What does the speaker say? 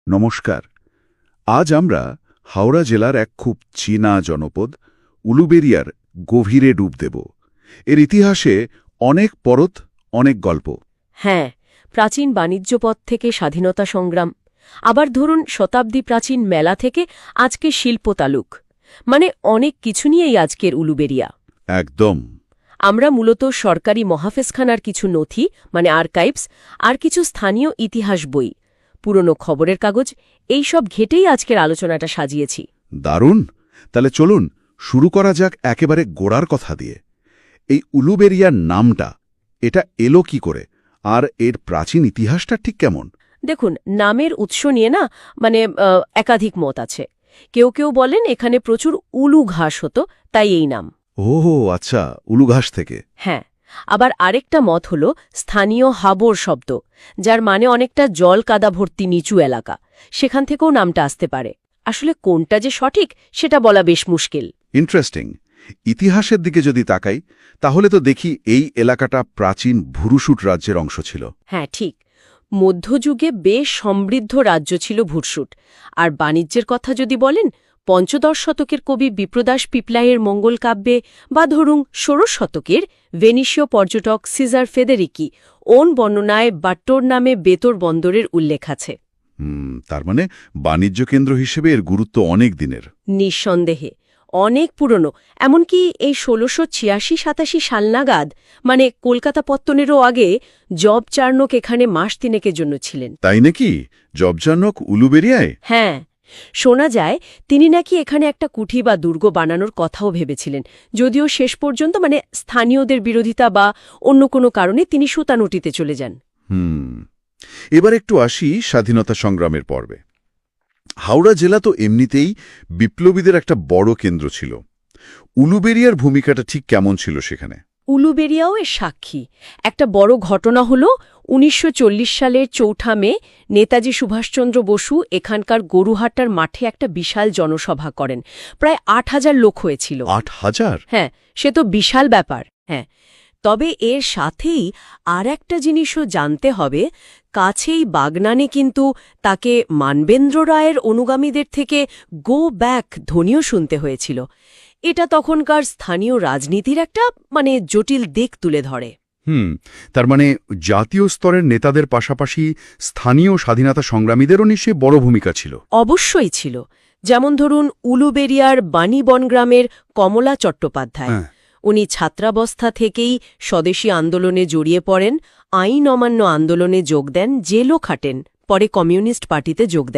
নমস্কার। আজ আমরা হাওড়া জেলার এক খুব চীনা জনপদ উলুবেরিয়ার গভীরে ডুব দেব। এর ইতিহাসে অনেক পরত, অনেক গল্প। হ্যাঁ, প্রাচীন বাণিজ্যপথ থেকে স্বাধীনতা সংগ্রাম, আবার ধরুন শতাব্দী প্রাচীন মেলা থেকে আজকে শিল্প তালুক, মানে অনেক কিছু নিয়েই আজকের উলুবেরিয়া। একদম। আমরা মূলত সরকারি মহাফেজখানার কিছু নথি, মানে আর্কাইভস, আর কিছু স্থানীয় ইতিহাস বই, পুরনো খবরের কাগজ, এই সব ঘেটেই আজকের আলোচনাটা সাজিয়েছি। দারুণ। তাহলে চলুন শুরু করা যাক একেবারে গোড়ার কথা দিয়ে। এই উলুবেরিয়ার নামটা, এটা এলো কি করে, আর এর প্রাচীন ইতিহাসটা ঠিক কেমন? দেখুন, নামের উৎস নিয়ে না একাধিক মত আছে। কেউ কেউ বলেন এখানে প্রচুর উলু ঘাস হতো, তাই এই নাম। ও আচ্ছা, উলুঘাস থেকে। হ্যাঁ, আবার আরেকটা মত হল স্থানীয় হাবর শব্দ, যার মানে অনেকটা জল কাদা ভর্তি নিচু এলাকা, সেখান থেকেও নামটা আসতে পারে। আসলে কোনটা যে সঠিক সেটা বলা বেশ মুশকিল। ইন্টারেস্টিং। ইতিহাসের দিকে যদি তাকাই, তাহলে তো দেখি এই এলাকাটা প্রাচীন ভুরুশুট রাজ্যের অংশ ছিল। হ্যাঁ, ঠিক। মধ্যযুগে বেশ সমৃদ্ধ রাজ্য ছিল ভুরশুট। আর বাণিজ্যের কথা যদি বলেন, পঞ্চদশ শতকের কবি বিপ্রদাস পিপলাইয়ের মঙ্গল কাব্যে বা ধরুন ষোড়শ শতকের ভেনিসীয় পর্যটক সিজার ফেদেরিকি ওন বর্ণনায় বাট্টোর নামে বেতর বন্দরের উল্লেখ আছে। তার মানে বাণিজ্য কেন্দ্র হিসেবে এর গুরুত্ব অনেক দিনের। নিঃসন্দেহে অনেক পুরনো। এমনকি এই ১৬৮৬-৮৭ সাল নাগাদ, মানে কলকাতা পত্তনেরও আগে, জব চার্নক এখানে মাস তিনেকের জন্য ছিলেন। তাই নাকি? জবজানক উলুবেরিয়ায়? হ্যাঁ, শোনা যায় তিনি নাকি এখানে একটা কুঠি বা দুর্গ বানানোর কথাও ভেবেছিলেন, যদিও শেষ পর্যন্ত স্থানীয়দের বিরোধিতা বা অন্য কোনো কারণে তিনি সুতানুটিতে চলে যান। এবার একটু আসি স্বাধীনতা সংগ্রামের পর্বে। হাওড়া জেলা তো এমনিতেই বিপ্লবীদের একটা বড় কেন্দ্র ছিল। উলুবেরিয়ার ভূমিকাটা ঠিক কেমন ছিল সেখানে? উলুবেরিয়াও এর সাক্ষী। একটা বড় ঘটনা হল ১৯৪০ সালের ৪ মে নেতাজি সুভাষচন্দ্র বসু এখানকার গরুহাটার মাঠে একটা বিশাল জনসভা করেন। প্রায় ৮,০০০ লোক হয়েছিল। ৮,০০০? হ্যাঁ, সে তো বিশাল ব্যাপার। হ্যাঁ, তবে এর সাথেই আর একটা জিনিসও জানতে হবে। কাছেই বাগনানে কিন্তু তাকে মানবেন্দ্র রায়ের অনুগামীদের থেকে গো ব্যাক ধ্বনিও শুনতে হয়েছিল। এটা তখনকার স্থানীয় রাজনীতির একটা জটিল দিক তুলে ধরে। তার মানে জাতীয় স্তরের নেতাদের পাশাপাশি স্থানীয় স্বাধীনতা সংগ্রামীদেরও নিশ্চয়ই বড় ভূমিকা ছিল। অবশ্যই ছিল। যেমন ধরুন উলুবেরিয়ার বাণীবনগ্রামের কমলা চট্টোপাধ্যায়। উনি ছাত্রাবস্থা থেকেই স্বদেশী আন্দোলনে জড়িয়ে পড়েন, আইন অমান্য আন্দোলনে যোগ দেন, জেলও খাটেন, পরে কমিউনিস্ট পার্টিতে যোগ দেন।